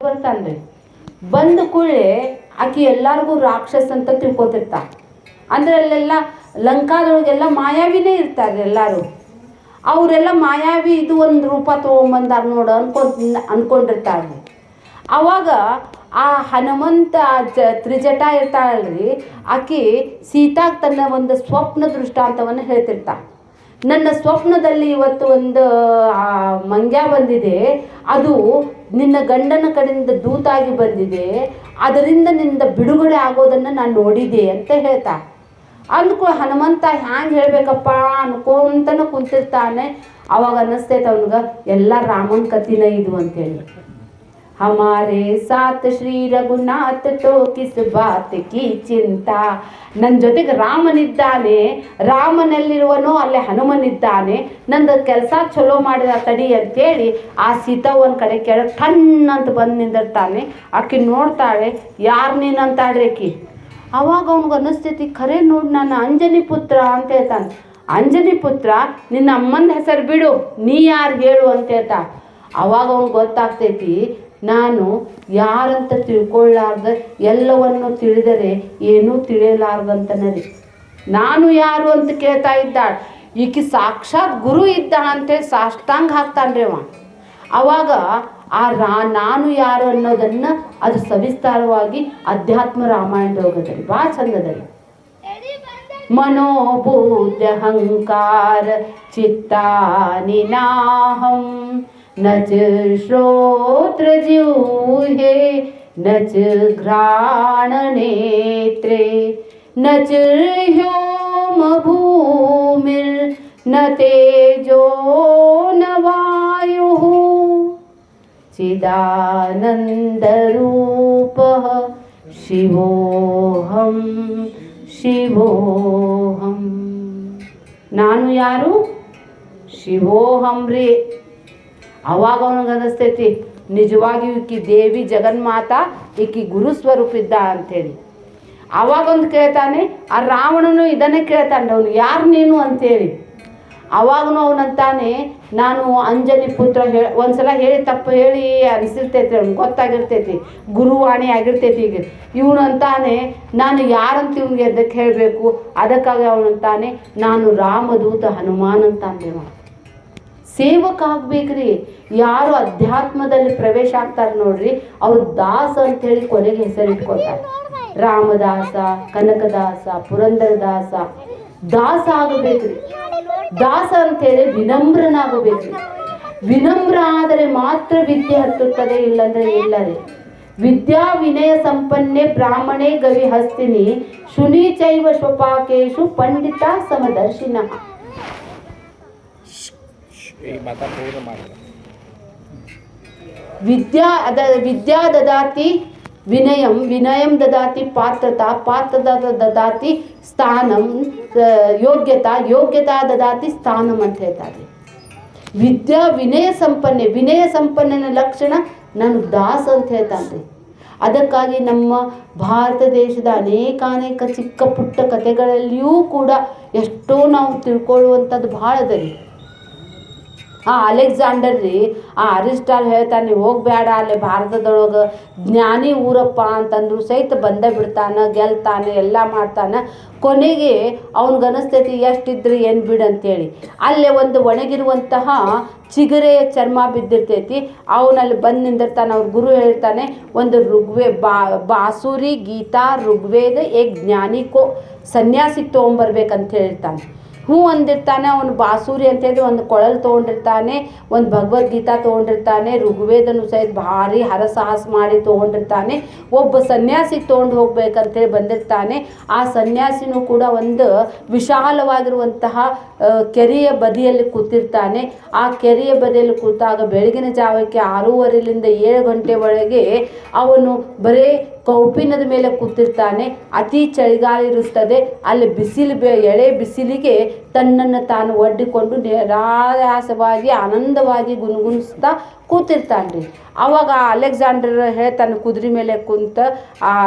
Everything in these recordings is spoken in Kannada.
ಬರ್ತಾನ್ರಿ. ಬಂದ ಕೂಡಲೇ ಆಕಿ ಎಲ್ಲರಿಗೂ ರಾಕ್ಷಸ ಅಂತ ತಿಳ್ಕೊತಿರ್ತಾ. ಅಂದ್ರೆ ಅಲ್ಲೆಲ್ಲ ಲಂಕಾದೊಳಗೆಲ್ಲ ಮಾಯಾವಿನೇ ಇರ್ತಾರೆ ಎಲ್ಲರೂ. ಅವರೆಲ್ಲ ಮಾಯಾವಿ ಇದು ಒಂದು ರೂಪ ತೊಗೊಂಬಂದಾರ ನೋಡು ಅನ್ಕೊಂಡಿರ್ತಾರ್ರಿ. ಆವಾಗ ಆ ಹನುಮಂತ ತ್ರಿಜಟ ಇರ್ತಾಳಲ್ರಿ, ಆಕಿ ಸೀತಾಗ ತನ್ನ ಒಂದು ಸ್ವಪ್ನ ದೃಷ್ಟಾಂತವನ್ನು ಹೇಳ್ತಿರ್ತಾ. ನನ್ನ ಸ್ವಪ್ನದಲ್ಲಿ ಇವತ್ತು ಒಂದು ಮಂಗ್ಯ ಬಂದಿದೆ, ಅದು ನಿನ್ನ ಗಂಡನ ಕಡೆಯಿಂದ ದೂತಾಗಿ ಬಂದಿದೆ, ಅದರಿಂದ ನಿಂದ ಬಿಡುಗಡೆ ಆಗೋದನ್ನು ನಾನು ನೋಡಿದೆ ಅಂತ ಹೇಳ್ತಾ. ಅಂದ್ಕೊ ಹನುಮಂತ ಹ್ಯಾಂಗೆ ಹೇಳ್ಬೇಕಪ್ಪ ಅನ್ಕೊಂತನ ಕುಂತಿರ್ತಾನೆ. ಅವಾಗ ಅನ್ನಿಸ್ತೈತೆ ಅವನಿಗೆ ಎಲ್ಲ ರಾಮನ ಕಥಿನ ಇದು ಅಂತೇಳಿ. ಹಮಾರೆ ಸಾತ್ ಶ್ರೀ ರಘುನಾಥ್ ತೋ ಕಿಸ್ ಬಾತ್ ಕಿ ಚಿಂತಾ. ನನ್ನ ಜೊತೆಗೆ ರಾಮನಿದ್ದಾನೆ, ರಾಮನಲ್ಲಿರುವನೋ ಅಲ್ಲೇ ಹನುಮನಿದ್ದಾನೆ, ನಂದು ಕೆಲಸ ಚಲೋ ಮಾಡಿದ ತಡಿ ಅಂತೇಳಿ ಆ ಸೀತಾ ಒಂದು ಕಡೆ ಕೆಳಗೆ ಟನ್ ಅಂತ ಬಂದು ನಿಂದಿರ್ತಾನೆ. ಆಕಿ ನೋಡ್ತಾಳೆ, ಯಾರು ನೀನು ಅಂತಾಳ್ರಿ ಆಕಿ. ಅವಾಗ ಅವ್ನಿಗೆ ಅನ್ನಿಸ್ತೈತಿ, ಖರೆ ನೋಡಿ ನಾನು ಅಂಜನಿ ಪುತ್ರ ಅಂತ ಹೇಳ್ತಾನೆ. ಅಂಜನಿ ಪುತ್ರ, ನಿನ್ನ ಅಮ್ಮನ ಹೆಸರು ಬಿಡು, ನೀ ಯಾರು ಹೇಳು ಅಂತ ಹೇಳ್ತಾ. ಅವಾಗ ಅವ್ನಿಗೆ ಗೊತ್ತಾಗ್ತೈತಿ, ನಾನು ಯಾರಂತ ತಿಳ್ಕೊಳ್ಳಾರ್ದ ಎಲ್ಲವನ್ನು ತಿಳಿದರೆ ಏನೂ ತಿಳಿಯಲಾರ್ದಂತನರಿ. ನಾನು ಯಾರು ಅಂತ ಕೇಳ್ತಾ ಇದ್ದಾಳೆ. ಈಕಿ ಸಾಕ್ಷಾತ್ ಗುರು ಇದ್ದ ಅಂತೇಳಿ ಸಾಷ್ಟಾಂಗ ಹಾಕ್ತಾನ್ರಿ ಅವ. ಅವಾಗ ನಾನು ಯಾರು ಅನ್ನೋದನ್ನು ಅದು ಸವಿಸ್ತಾರವಾಗಿ ಅಧ್ಯಾತ್ಮ ರಾಮಾಯಣದೊಳಗದರಿ, ಭಾಳ ಚಂದದರಿ. ಮನೋಬುದ್ಧ ಅಹಂಕಾರ ಚಿತ್ತಾನಿ ನಾಹಂ न च श्रोत्र जिह्वे न च घ्राण नेत्रे न च व्योम भूमिर् न तेजो न वायुः चिदानंद रूपः शिवोहಂ ಶಿವೋಹಂ. ನಾನು ಯಾರು? ಶಿವೋಹಂ ರೀ. ಅವಾಗ ಅವನಿಗೆ ಅನ್ನಿಸ್ತೈತಿ, ನಿಜವಾಗಿಯೂ ಈಕಿ ದೇವಿ ಜಗನ್ಮಾತಾ, ಈಕಿ ಗುರು ಸ್ವರೂಪ ಇದ್ದ ಅಂಥೇಳಿ. ಅವಾಗೊಂದು ಕೇಳ್ತಾನೆ, ಆ ರಾವಣನು ಇದನ್ನೇ ಕೇಳ್ತಾನೆ, ಅವನು ಯಾರು ನೀನು ಅಂಥೇಳಿ. ಅವಾಗೂ ಅವನಂತಾನೆ, ನಾನು ಅಂಜನಿ ಪುತ್ರ. ಒಂದ್ಸಲ ಹೇಳಿ ತಪ್ಪು ಹೇಳಿ ಅನಿಸಿರ್ತೈತಿ, ಅವ್ನಿಗೆ ಗೊತ್ತಾಗಿರ್ತೈತಿ, ಗುರುವಾಣಿ ಆಗಿರ್ತೈತಿ. ಈಗ ಇವನು ಅಂತಾನೆ, ನಾನು ಯಾರಂತ ಇವನಿಗೆ ಅದಕ್ಕೆ ಹೇಳಬೇಕು. ಅದಕ್ಕಾಗಿ ಅವನಂತಾನೆ, ನಾನು ರಾಮದೂತ ಹನುಮಾನ್ ಅಂತ ಅಂದೇವ. ಸೇವಕ ಆಗ್ಬೇಕ್ರಿ. ಯಾರು ಅಧ್ಯಾತ್ಮದಲ್ಲಿ ಪ್ರವೇಶ ಆಗ್ತಾರೆ ನೋಡ್ರಿ, ಅವ್ರು ದಾಸ ಅಂಥೇಳಿ ಕೊನೆಗೆ ಹೆಸರಿಟ್ಕೊತಾರೆ. ರಾಮದಾಸ, ಕನಕದಾಸ, ಪುರಂದರದಾಸ. ದಾಸ ಆಗಬೇಕ್ರಿ. ದಾಸ ಅಂತೇಳಿ ವಿನಮ್ರನಾಗಬೇಕ್ರಿ. ವಿನಮ್ರ ಆದರೆ ಮಾತ್ರ ವಿದ್ಯೆ ಹತ್ತುತ್ತದೆ, ಇಲ್ಲಂದ್ರೆ ಇಲ್ಲ ರೀ. ವಿದ್ಯಾ ವಿನಯ ಸಂಪನ್ನೆ ಬ್ರಾಹ್ಮಣೇ ಗವಿ ಹಸ್ತಿನಿ ಶುನಿ ಚೈವ ಸ್ವಪಾಕೇಶು ಪಂಡಿತ ಸಮದರ್ಶಿನ. ವಿದ್ಯಾ ದದಾತಿ ವಿನಯಂ, ವಿನಯಂ ದದಾತಿ ಪಾತ್ರತಾ, ಪಾತ್ರತಾ ದದಾತಿ ಸ್ಥಾನಂ, ಯೋಗ್ಯತಾ, ಯೋಗ್ಯತಾ ದದಾತಿ ಸ್ಥಾನಂ ಅಂತ ಹೇಳ್ತಾರೆ. ವಿದ್ಯಾ ವಿನಯ ಸಂಪನ್ನೆ, ವಿನಯ ಸಂಪನ್ನನ ಲಕ್ಷಣ ನಾನು ದಾಸ ಅಂತ ಹೇಳ್ತಾನೆ. ಅದಕ್ಕಾಗಿ ನಮ್ಮ ಭಾರತ ದೇಶದ ಅನೇಕ ಚಿಕ್ಕ ಪುಟ್ಟ ಕಥೆಗಳಲ್ಲಿಯೂ ಕೂಡ ಎಷ್ಟೋ ನಾವು ತಿಳ್ಕೊಳ್ಳುವಂಥದ್ದು ಭಾಳ ಅದ ರೀ. ಅಲೆಕ್ಸಾಂಡರ್ ರೀ, ಅರಿಸ್ಟಾಲ್ ಹೇಳ್ತಾನೆ, ಹೋಗ್ಬೇಡ ಅಲ್ಲಿ ಭಾರತದೊಳಗೆ ಜ್ಞಾನಿ ಊರಪ್ಪ ಅಂತಂದ್ರು ಸಹಿತ ಬಂದ ಬಿಡ್ತಾನೆ, ಗೆಲ್ತಾನೆ, ಎಲ್ಲ ಮಾಡ್ತಾನೆ. ಕೊನೆಗೆ ಅವ್ನಿಗನಿಸ್ತೈತಿ, ಎಷ್ಟಿದ್ರು ಏನು ಬಿಡು ಅಂತೇಳಿ. ಅಲ್ಲೇ ಒಂದು ಒಣಗಿರುವಂತಹ ಚಿಗರೆಯ ಚರ್ಮ ಬಿದ್ದಿರ್ತೈತಿ. ಅವನಲ್ಲಿ ಬಂದು ನಿಂದಿರ್ತಾನೆ. ಅವ್ರ ಗುರು ಹೇಳ್ತಾನೆ, ಒಂದು ಬಾಸುರಿ ಗೀತಾ ಋಗ್ವೇದ ಏಕ್ ಜ್ಞಾನಿಕೋ ಸನ್ಯಾಸಿಗೆ ತೊಗೊಂಬರ್ಬೇಕಂತ ಹೇಳ್ತಾನೆ. ಹ್ಞೂ ಅಂದಿರ್ತಾನೆ. ಅವನು ಬಾಸೂರಿ ಅಂತ ಹೇಳಿದ್ರೆ ಒಂದು ಕೊಳಲು ತೊಗೊಂಡಿರ್ತಾನೆ, ಒಂದು ಭಗವದ್ಗೀತಾ ತೊಗೊಂಡಿರ್ತಾನೆ, ಋಗ್ವೇದನು ಸಹಿತ ಭಾರಿ ಹರಸಾಹಸ ಮಾಡಿ ತೊಗೊಂಡಿರ್ತಾನೆ. ಒಬ್ಬ ಸನ್ಯಾಸಿಗೆ ತೊಗೊಂಡು ಹೋಗ್ಬೇಕಂತೇಳಿ ಬಂದಿರ್ತಾನೆ. ಆ ಸನ್ಯಾಸಿನೂ ಕೂಡ ಒಂದು ವಿಶಾಲವಾಗಿರುವಂತಹ ಕೆರೆಯ ಬದಿಯಲ್ಲಿ ಕೂತಿರ್ತಾನೆ. ಆ ಕೆರೆಯ ಬದಿಯಲ್ಲಿ ಕೂತಾಗ ಬೆಳಗಿನ ಜಾವಕ್ಕೆ 6:30ರಿಂದ 7 ಗಂಟೆ ಒಳಗೆ ಅವನು ಬರೇ ಕೌಪಿನದ ಮೇಲೆ ಕೂತಿರ್ತಾನೆ. ಅತಿ ಚಳಿಗಾಲ ಇರುತ್ತದೆ. ಅಲ್ಲಿ ಎಳೆ ಬಿಸಿಲಿಗೆ ತನ್ನನ್ನು ತಾನು ಒಡ್ಡಿಕೊಂಡು ನಿರಾಯಾಸವಾಗಿ ಆನಂದವಾಗಿ ಗುಣಗುಣಿಸ್ತಾ ಕೂತಿರ್ತಾನೆ ರೀ. ಆವಾಗ ಅಲೆಕ್ಸಾಂಡರ್ ಹೇಳ್ತಾನೆ, ಕುದುರೆ ಮೇಲೆ ಕುಂತ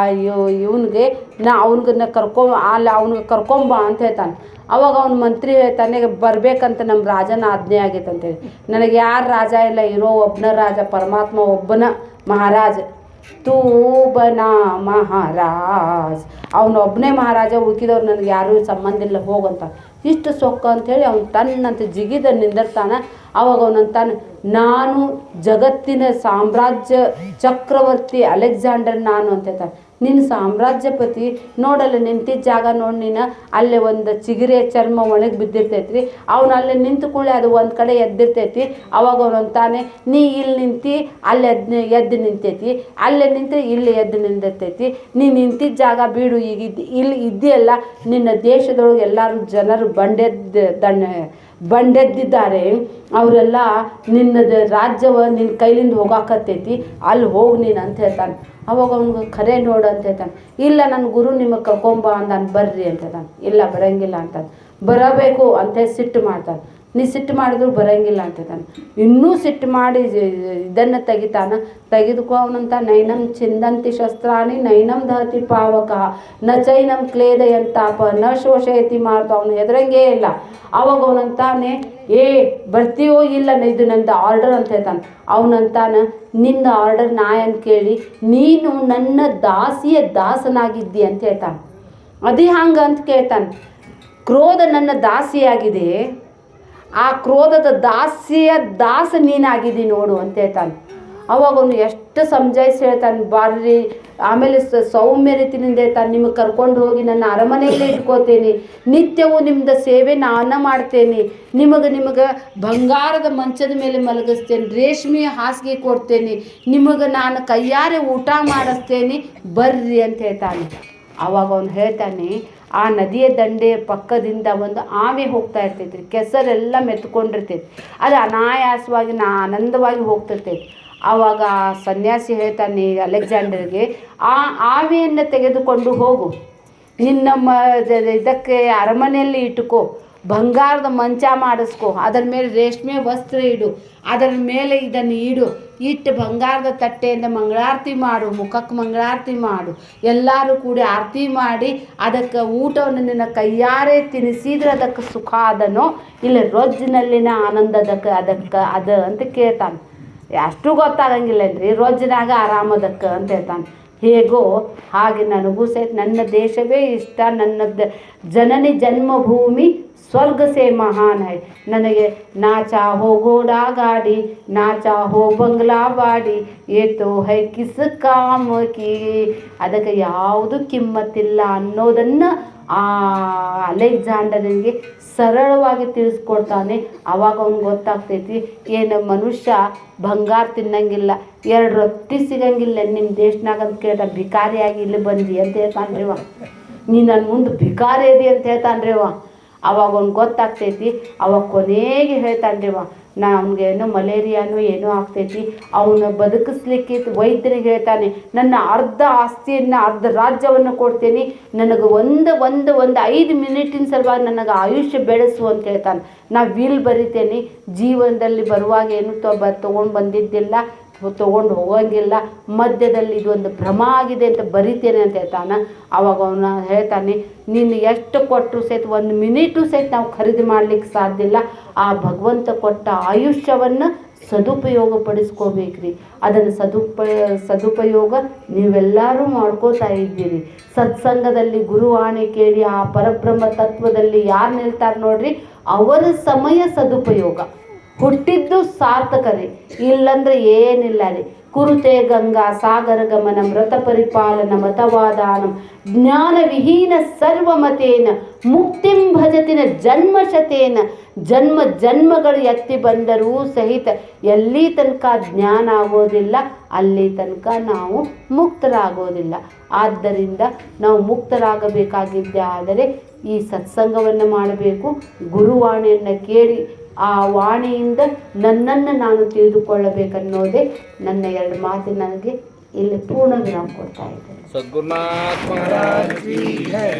ಇವನಿಗೆ ಅವನಿಗನ್ನ ಅವ್ನಿಗೆ ಕರ್ಕೊಂಬ ಅಂತ ಹೇಳ್ತಾನೆ. ಅವಾಗ ಅವನ ಮಂತ್ರಿ ಹೇಳ್ತಾನೆ, ಬರಬೇಕಂತ ನಮ್ಮ ರಾಜನ ಆಜ್ಞೆ ಆಗೈತೆ ಅಂತೇಳಿ. ನನಗೆ ಯಾರು ರಾಜ ಇಲ್ಲ, ಇರೋ ಒಬ್ಬನ ರಾಜ ಪರಮಾತ್ಮ ಒಬ್ಬನ ಮಹಾರಾಜ್ ತೂ ಬನಾ ಮಹಾರಾಜ್, ಅವನೊಬ್ಬನೇ ಮಹಾರಾಜ, ಉಳ್ಕಿದವ್ರು ನನಗೆ ಯಾರೂ ಸಂಬಂಧ ಇಲ್ಲ ಹೋಗಂತ. ಇಷ್ಟು ಸೊಕ್ಕ ಅಂಥೇಳಿ ಅವ್ನು ತನ್ನಂತ ಜಿಗಿದ ನಿಂದಿರ್ತಾನೆ. ಅವಾಗ ಅವನಂತಾನೆ, ನಾನು ಜಗತ್ತಿನ ಸಾಮ್ರಾಜ್ಯ ಚಕ್ರವರ್ತಿ ಅಲೆಕ್ಸಾಂಡರ್ ನಾನು ಅಂತ ಹೇಳ್ತಾನೆ. ನಿನ್ನ ಸಾಮ್ರಾಜ್ಯಪತಿ ನೋಡಲ್ಲ ನಿಂತಿದ್ದ ಜಾಗ ನೋಡಿ, ನೀನು ಅಲ್ಲೇ ಒಂದು ಚಿಗಿರೆ ಚರ್ಮ ಒಣಗಿ ಬಿದ್ದಿರ್ತೈತಿ. ಅವನು ಅಲ್ಲೇ ನಿಂತು ಕೂಡಲೇ ಅದು ಒಂದು ಕಡೆ ಎದ್ದಿರ್ತೈತಿ. ಅವಾಗ ಅವನಂತಾನೆ, ನೀ ಇಲ್ಲಿ ನಿಂತು ಅಲ್ಲೇ ಎದ್ದು ನಿಂತೈತಿ, ಅಲ್ಲೇ ನಿಂತು ಇಲ್ಲಿ ಎದ್ದು ನಿಂತಿರ್ತೈತಿ. ನೀ ನಿಂತಿದ್ದ ಜಾಗ ಬೀಡು, ಈಗ ಇಲ್ಲಿ ಇದ್ದೀಯಲ್ಲ, ನಿನ್ನ ದೇಶದೊಳಗೆ ಎಲ್ಲರೂ ಜನರು ಬಂಡೆದ್ದಿದ್ದಾರೆ, ಅವರೆಲ್ಲ ನಿನ್ನದು ರಾಜ್ಯವ ನಿನ್ನ ಕೈಲಿಂದ ಹೋಗಾಕತ್ತೈತಿ, ಅಲ್ಲಿ ಹೋಗಿ ನೀನು ಅಂತ ಹೇಳ್ತಾನೆ. ಅವಾಗ ಅವ್ನಿಗೆ ಖರೆ ನೋಡು ಅಂತ ಹೇಳ್ತಾನೆ. ಇಲ್ಲ ನನ್ನ ಗುರು ನಿಮಗೆ ಕರ್ಕೊಂಬ ಅಂದಾನೆ, ಬರ್ರಿ ಅಂತ ಹೇಳ್ತಾನೆ. ಇಲ್ಲ ಬರೋಂಗಿಲ್ಲ ಅಂತಾನೆ. ಬರಬೇಕು ಅಂತ ಸಿಟ್ಟು ಮಾಡ್ತಾನೆ. ನೀ ಸಿಟ್ಟು ಮಾಡಿದ್ರು ಬರೋಂಗಿಲ್ಲ ಅಂತ ಹೇಳ್ತಾನೆ. ಇನ್ನೂ ಸಿಟ್ಟು ಮಾಡಿ ಇದನ್ನು ತೆಗೆದುಕೋ ಅವನಂತ. ನೈನಂ ಚಿಂದಂತಿ ಶಸ್ತ್ರಾಣಿ ನೈನಂ ದಹತಿ ಪಾವಕ ನ ಚೈನಂ ಕ್ಲೇದಯಂತಾಪ ನ ಶೋಷಯತಿ ಮಾಡ್ತಾ. ಅವನು ಹೆದರಂಗೇ ಇಲ್ಲ. ಅವಾಗ ಅವನಂತಾನೆ, ಬರ್ತೀವೋ ಇಲ್ಲ, ಇದು ನಂದು ಆರ್ಡರ್ ಅಂತ ಹೇಳ್ತಾನೆ. ಅವನಂತಾನೆ, ನಿನ್ನ ಆರ್ಡರ್ ನಾ ಅಂತ ಕೇಳಿ ನೀನು ನನ್ನ ದಾಸಿಯ ದಾಸನಾಗಿದ್ದಿ ಅಂತ ಹೇಳ್ತಾನೆ. ಅದೇ ಹಂಗೆ ಅಂತ ಕೇಳ್ತಾನೆ. ಕ್ರೋಧ ನನ್ನ ದಾಸಿಯಾಗಿದೆ, ಆ ಕ್ರೋಧದ ದಾಸ ನೀನಾಗಿದ್ದಿ ನೋಡು ಅಂತ ಹೇಳ್ತಾನೆ. ಅವಾಗ ಅವನು ಎಷ್ಟು ಸಮಜಾಯಿಸಿ ಹೇಳ್ತಾನೆ, ಬಾರ್ರಿ. ಆಮೇಲೆ ಸೌಮ್ಯ ರೀತಿನಿಂದ ಹೇಳ್ತಾನೆ, ನಿಮಗೆ ಕರ್ಕೊಂಡು ಹೋಗಿ ನನ್ನ ಅರಮನೆಯಲ್ಲೇ ಇಟ್ಕೋತೀನಿ, ನಿತ್ಯವೂ ನಿಮ್ಮದು ಸೇವೆ ನಾನು ಮಾಡ್ತೇನೆ, ನಿಮಗೆ ಬಂಗಾರದ ಮಂಚದ ಮೇಲೆ ಮಲಗಿಸ್ತೇನೆ, ರೇಷ್ಮೆಯ ಹಾಸಿಗೆ ಕೊಡ್ತೇನೆ, ನಿಮಗೆ ನಾನು ಕೈಯಾರೆ ಊಟ ಮಾಡಿಸ್ತೇನೆ, ಬರ್ರಿ ಅಂತ ಹೇಳ್ತಾನೆ. ಆವಾಗ ಅವನು ಹೇಳ್ತಾನೆ, ಆ ನದಿಯ ದಂಡೆಯ ಪಕ್ಕದಿಂದ ಒಂದು ಆಮೆ ಹೋಗ್ತಾ ಇರ್ತೈತಿ, ಕೆಸರೆಲ್ಲ ಮೆತ್ಕೊಂಡಿರ್ತೈತಿ, ಅದು ಅನಾಯಾಸವಾಗಿ ಆನಂದವಾಗಿ ಹೋಗ್ತಿರ್ತೈತಿ. ಆವಾಗ ಸನ್ಯಾಸಿ ಹೇಳ್ತಾನೆ ಅಲೆಕ್ಸಾಂಡರ್ಗೆ, ಆ ಆಮೆಯನ್ನು ತೆಗೆದುಕೊಂಡು ಹೋಗು, ನಿನ್ನ ಇದಕ್ಕೆ ಅರಮನೆಯಲ್ಲಿ ಇಟ್ಟುಕೋ, ಬಂಗಾರದ ಮಂಚ ಮಾಡಿಸ್ಕೊ, ಅದರ ಮೇಲೆ ರೇಷ್ಮೆ ವಸ್ತ್ರ ಇಡು, ಅದರ ಮೇಲೆ ಇದನ್ನು ಇಟ್ಟು ಬಂಗಾರದ ತಟ್ಟೆಯಿಂದ ಮಂಗಳಾರತಿ ಮಾಡು, ಮುಖಕ್ಕೆ ಮಂಗಳಾರತಿ ಮಾಡು, ಎಲ್ಲರೂ ಕೂಡಿ ಆರತಿ ಮಾಡಿ ಅದಕ್ಕೆ ಊಟವನ್ನು ನಿನ್ನ ಕೈಯಾರೆ ತಿನ್ನಿಸಿದ್ರೆ ಅದಕ್ಕೆ ಸುಖ ಅದನೋ ಇಲ್ಲ ರೊಜ್ಜಿನಲ್ಲಿನ ಆನಂದ ಅದು ಅಂತ ಕೇಳ್ತಾನೆ. ಅಷ್ಟು ಗೊತ್ತಾಗಂಗಿಲ್ಲನ್ರಿ, ರೊಜ್ಜಿನಾಗ ಆರಾಮದಕ್ಕೆ ಅಂತ ಹೇಳ್ತಾನೆ. ಹೇಗೋ ಹಾಗೆ ನನಗೂ ಸಹಿತ ನನ್ನ ದೇಶವೇ ಇಷ್ಟ, ನನ್ನ ಜನನಿ ಜನ್ಮಭೂಮಿ ಸ್ವರ್ಗ ಸೇ ಮಹಾನ್ ಹೈ. ನನಗೆ ನಾ ಚಾಹೋ ಘೋಡಾ ಗಾಡಿ ನಾ ಚಾಹೋ ಬಂಗ್ಲಾ ಬಾಡಿ ಏತೋ ಹೈ ಕಿಸ್ ಕಾಮ ಕಿ, ಅದಕ್ಕೆ ಯಾವುದು ಕಿಮ್ಮತ್ತಿಲ್ಲ ಅನ್ನೋದನ್ನು ಆ ಅಲೆಕ್ಸಾಂಡರ್ನಿಗೆ ಸರಳವಾಗಿ ತಿಳಿಸ್ಕೊಡ್ತಾನೆ. ಆವಾಗ ಅವ್ನಿಗೆ ಗೊತ್ತಾಗ್ತೈತಿ, ಏನು ಮನುಷ್ಯ ಬಂಗಾರ ತಿನ್ನಂಗಿಲ್ಲ, 2 ರೊಟ್ಟಿ ಸಿಗಂಗಿಲ್ಲ ನಿಮ್ಮ ದೇಶನಾಗ ಅಂತ ಕೇಳ್ತಾ ಭಿಕಾರಿಯಾಗಿ ಇಲ್ಲಿ ಬಂದಿ ಅಂತ ಹೇಳ್ತಾನ್ರಿವ. ನೀ ನನ್ನ ಮುಂದೆ ಭಿಕಾರಿ ಅದಿ ಅಂತ ಹೇಳ್ತಾನ್ರಿವ. ಅವಾಗ ಅವ್ನಿಗೆ ಗೊತ್ತಾಗ್ತೈತಿ. ಅವಾಗ ಕೊನೆಗೆ ಹೇಳ್ತಾನ್ರಿವ, ಅವ್ನಿಗೆ ಏನೋ ಮಲೇರಿಯಾನೋ ಏನೋ ಆಗ್ತೈತಿ, ಅವನು ಬದುಕಿಸ್ಲಿಕ್ಕೆ ವೈದ್ಯರಿಗೆ ಹೇಳ್ತಾನೆ, ನನ್ನ ಅರ್ಧ ಆಸ್ತಿಯನ್ನು ಅರ್ಧ ರಾಜ್ಯವನ್ನು ಕೊಡ್ತೇನೆ, ನನಗೆ ಒಂದು 5 ಮಿನಿಟಿನ ಸಲುವಾಗಿ ನನಗೆ ಆಯುಷ್ಯ ಬೆಳೆಸು ಅಂತ ಹೇಳ್ತಾನೆ. ನಾ ವಿಲ್ ಬರಿತೇನೆ, ಜೀವನದಲ್ಲಿ ಬರುವಾಗ ಏನು ತೊಗೊಂಡು ಬಂದಿದ್ದಿಲ್ಲ, ತೊಗೊಂಡು ಹೋಗಂಗಿಲ್ಲ, ಮಧ್ಯದಲ್ಲಿ ಇದೊಂದು ಭ್ರಮ ಆಗಿದೆ ಅಂತ ಬರಿತೇನೆ ಅಂತ ಹೇಳ್ತಾನೆ. ಆವಾಗ ಅವನು ಹೇಳ್ತಾನೆ, ನೀನು ಎಷ್ಟು ಕೊಟ್ಟರು ಸಹಿತ 1 ಮಿನಿಟು ಸಹಿತ ನಾವು ಖರೀದಿ ಮಾಡಲಿಕ್ಕೆ ಸಾಧ್ಯ ಇಲ್ಲ. ಆ ಭಗವಂತ ಕೊಟ್ಟ ಆಯುಷ್ಯವನ್ನು ಸದುಪಯೋಗ ಪಡಿಸ್ಕೋಬೇಕ್ರಿ. ಅದನ್ನು ಸದುಪಯೋಗ ನೀವೆಲ್ಲರೂ ಮಾಡ್ಕೋತಾ ಇದ್ದೀರಿ. ಸತ್ಸಂಗದಲ್ಲಿ ಗುರುವಾಣಿ ಕೇಳಿ ಆ ಪರಬ್ರಹ್ಮ ತತ್ವದಲ್ಲಿ ಯಾರು ನಿಲ್ತಾರೆ ನೋಡ್ರಿ, ಅವರ ಸಮಯ ಸದುಪಯೋಗ. ಹುಟ್ಟಿದ್ದು ಸಾರ್ಥಕರೇ, ಇಲ್ಲಂದ್ರೆ ಏನಿಲ್ಲ ರೀ. ಕುರುತೆ ಗಂಗಾ ಸಾಗರ ಗಮನ ಮೃತ ಪರಿಪಾಲನ ಮತವಾದಾನಂ ಜ್ಞಾನ ವಿಹೀನ ಸರ್ವಮತೇನ ಮುಕ್ತಿಂ ಭಜತಿನ ಜನ್ಮಶತೇನ. ಜನ್ಮಗಳು ಎತ್ತಿ ಬಂದರೂ ಸಹಿತ ಎಲ್ಲಿ ತನಕ ಜ್ಞಾನ ಆಗೋದಿಲ್ಲ, ಅಲ್ಲಿ ತನಕ ನಾವು ಮುಕ್ತರಾಗೋದಿಲ್ಲ. ಆದ್ದರಿಂದ ನಾವು ಮುಕ್ತರಾಗಬೇಕಾಗಿದ್ದೇ ಆದರೆ ಈ ಸತ್ಸಂಗವನ್ನು ಮಾಡಬೇಕು, ಗುರುವಾಣಿಯನ್ನು ಕೇಳಿ ಆ ವಾಣಿಯಿಂದ ನನ್ನನ್ನು ನಾನು ತಿಳಿದುಕೊಳ್ಳಬೇಕನ್ನೋದೇ ನನ್ನ 2 ಮಾತು. ನನಗೆ ಇಲ್ಲಿ ಪೂರ್ಣ ವಿರಾಮ ಕೊಡ್ತಾ ಇದ್ದೇನೆ. ಸದ್ಗುರುನಾಥ ಮಹಾರಾಜ್ ಕಿ ಜೈ.